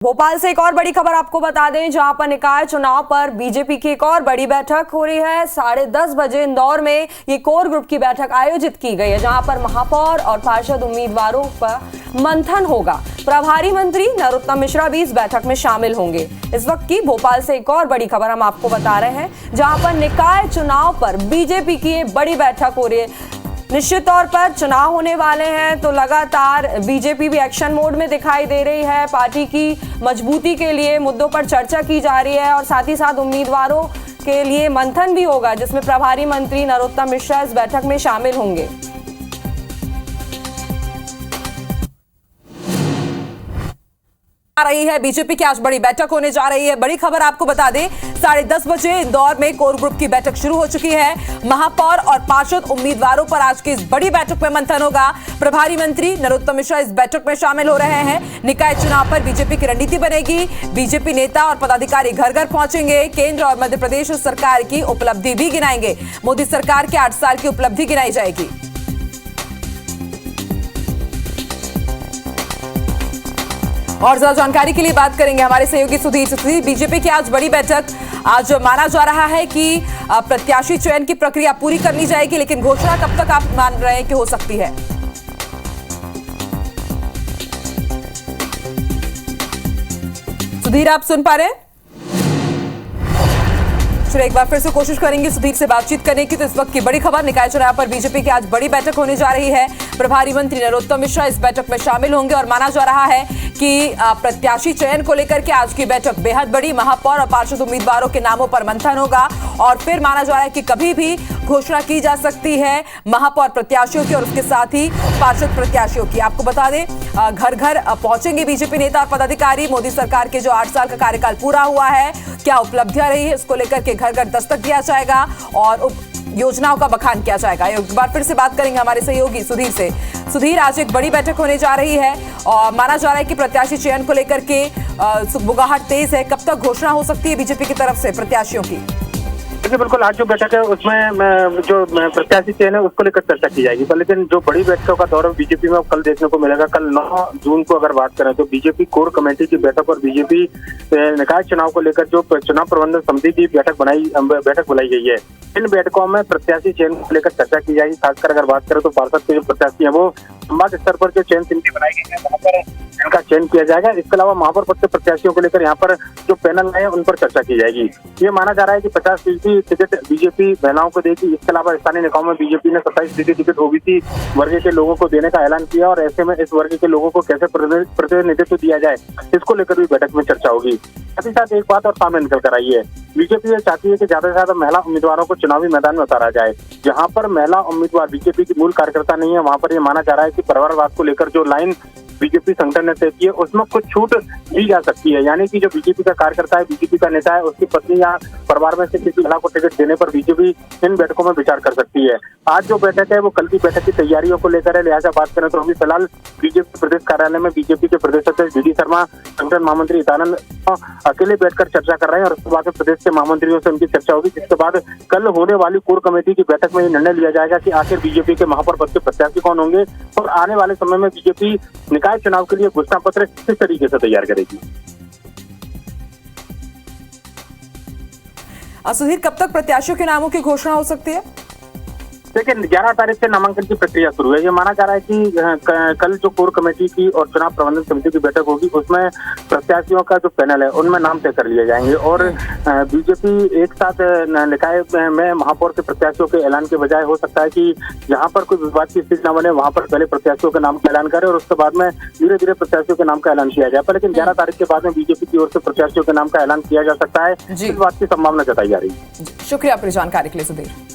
भोपाल से एक और बड़ी खबर आपको बता दें, जहां पर निकाय चुनाव पर बीजेपी की एक और बड़ी बैठक हो रही है। 10:30 बजे इंदौर में ये कोर ग्रुप की बैठक आयोजित की गई है, जहां पर महापौर और पार्षद उम्मीदवारों पर मंथन होगा। प्रभारी मंत्री नरोत्तम मिश्रा भी इस बैठक में शामिल होंगे। इस वक्त की भोपाल से एक और बड़ी खबर हम आपको बता रहे हैं, जहां पर निकाय चुनाव पर बीजेपी की ये बड़ी बैठक हो रही है। निश्चित तौर पर चुनाव होने वाले हैं तो लगातार बीजेपी भी एक्शन मोड में दिखाई दे रही है। पार्टी की मजबूती के लिए मुद्दों पर चर्चा की जा रही है और साथ ही साथ उम्मीदवारों के लिए मंथन भी होगा, जिसमें प्रभारी मंत्री नरोत्तम मिश्रा इस बैठक में शामिल होंगे। रही है बीजेपी की आज बड़ी बैठक होने जा रही है। बड़ी खबर आपको बता दें, 10:30 बजे इंदौर में कोर ग्रुप की बैठक शुरू हो चुकी है। महापौर और पार्षद उम्मीदवारों पर आज की इस बड़ी बैठक में मंथन होगा। प्रभारी मंत्री नरोत्तम मिश्रा इस बैठक में शामिल हो रहे हैं। निकाय चुनाव पर बीजेपी की रणनीति बनेगी। बीजेपी नेता और पदाधिकारी घर घर पहुंचेंगे। केंद्र और मध्य प्रदेश सरकार की उपलब्धि भी गिनाएंगे। मोदी सरकार के 8 साल की उपलब्धि गिनाई जाएगी। और ज्यादा जानकारी के लिए बात करेंगे हमारे सहयोगी सुधीर। बीजेपी की आज बड़ी बैठक, आज माना जा रहा है कि प्रत्याशी चयन की प्रक्रिया पूरी कर ली जाएगी, लेकिन घोषणा कब तक आप मान रहे हैं कि हो सकती है? सुधीर, आप सुन पा रहे हैं? चलिए एक बार फिर से कोशिश करेंगे सुधीर से बातचीत करने की। तो इस वक्त की बड़ी खबर, निकाय चुनाव पर बीजेपी की आज बड़ी बैठक होने जा रही है। प्रभारी मंत्री नरोत्तम मिश्रा इस बैठक में शामिल होंगे और माना जा रहा है कि प्रत्याशी चयन को लेकर के आज की बैठक बेहद बड़ी। महापौर और पार्षद उम्मीदवारों के नामों पर मंथन होगा और फिर माना जा रहा है कि कभी भी घोषणा की जा सकती है महापौर प्रत्याशियों की और उसके साथ ही पार्षद प्रत्याशियों की। आपको बता दें, घर घर पहुंचेंगे बीजेपी नेता और पदाधिकारी। मोदी सरकार के जो 8 साल का कार्यकाल पूरा हुआ है, क्या उपलब्धियां रही है, इसको लेकर के घर घर दस्तक दिया जाएगा और योजनाओं का बखान किया जाएगा। एक बार फिर से बात करेंगे हमारे सहयोगी सुधीर से। सुधीर, आज एक बड़ी बैठक होने जा रही है और माना जा रहा है कि प्रत्याशी चयन को लेकर के सुगबुगाहट तेज है। कब तक घोषणा हो सकती है बीजेपी की तरफ से प्रत्याशियों की? देखिए, बिल्कुल आज जो बैठक है उसमें जो प्रत्याशी चयन है उसको लेकर चर्चा की जाएगी। लेकिन जो बड़ी बैठकों का दौर बीजेपी में कल देखने को मिलेगा। कल 9 जून को अगर बात करें तो बीजेपी कोर कमेटी की बैठक और बीजेपी निकाय चुनाव को लेकर जो चुनाव प्रबंधन समिति की बैठक बुलाई गई है। इन बैठकों में प्रत्याशी चयन को लेकर चर्चा की जाएगी। खासकर अगर बात करें तो पार्षद के जो प्रत्याशी है वो संभाग स्तर पर जो चयन समिति बनाई गई है वहाँ पर इनका चयन किया जाएगा। इसके अलावा महापौर पद के प्रत्याशियों को लेकर यहाँ पर जो पैनल है उन पर चर्चा की जाएगी। ये माना जा रहा है कि 50% टिकट बीजेपी महिलाओं को देगी। इसके अलावा स्थानीय निकायों में बीजेपी ने 27% टिकट ओबीसी वर्ग के लोगों को देने का ऐलान किया और ऐसे में इस वर्ग के लोगों को कैसे प्रतिनिधित्व दिया जाए, इसको लेकर भी बैठक में चर्चा होगी। साथ ही साथ एक बात और सामने निकल कर आई है, बीजेपी ये चाहती है कि ज्यादा से ज्यादा महिला उम्मीदवारों को चुनावी मैदान में उतारा जाए। जहां पर महिला उम्मीदवार बीजेपी की मूल कार्यकर्ता नहीं है, वहां पर ये माना जा रहा है कि परिवारवाद को लेकर जो लाइन बीजेपी संगठन ने तय की है उसमें कुछ छूट दी जा सकती है। यानी कि जो बीजेपी का कार्यकर्ता है, बीजेपी का नेता है, उसकी पत्नी या परिवार में से किसी महिला को टिकट देने पर बीजेपी इन बैठकों में विचार कर सकती है। आज जो बैठक है वो कल की बैठक की तैयारियों को लेकर है। लिहाजा बात करें तो अभी फिलहाल बीजेपी प्रदेश कार्यालय में बीजेपी के प्रदेश अध्यक्ष डी शर्मा, संगठन महामंत्री हितानंद अकेले बैठकर चर्चा कर रहे हैं और उसके बाद प्रदेश के महामंत्रियों से उनकी चर्चा होगी। जिसके बाद कल होने वाली कोर कमेटी की बैठक में ये निर्णय लिया जाएगा कि आखिर बीजेपी के महापौर पद के प्रत्याशी कौन होंगे और आने वाले समय में बीजेपी निकाय चुनाव के लिए घोषणा पत्र किस तरीके से तैयार करेगी। सुधीर, कब तक प्रत्याशियों के नामों की घोषणा हो सकती है? देखिए, 11 तारीख से नामांकन की प्रक्रिया शुरू है। ये माना जा रहा है कि कल जो कोर कमेटी की और चुनाव प्रबंधन समिति की बैठक होगी उसमें प्रत्याशियों का जो पैनल है उनमें नाम तय कर लिए जाएंगे और बीजेपी एक साथ निकाय में महापौर के प्रत्याशियों के ऐलान के बजाय हो सकता है कि जहां पर कोई विवाद की स्थिति न बने वहां पर पहले प्रत्याशियों के नाम का ऐलान करे और उसके बाद में धीरे धीरे प्रत्याशियों के नाम का ऐलान किया जाए। लेकिन 11 तारीख के बाद में बीजेपी की ओर से प्रत्याशियों के नाम का ऐलान किया जा सकता है। इस बात की संभावना जताई जा रही है। शुक्रिया आपकी जानकारी के लिए सुधीर।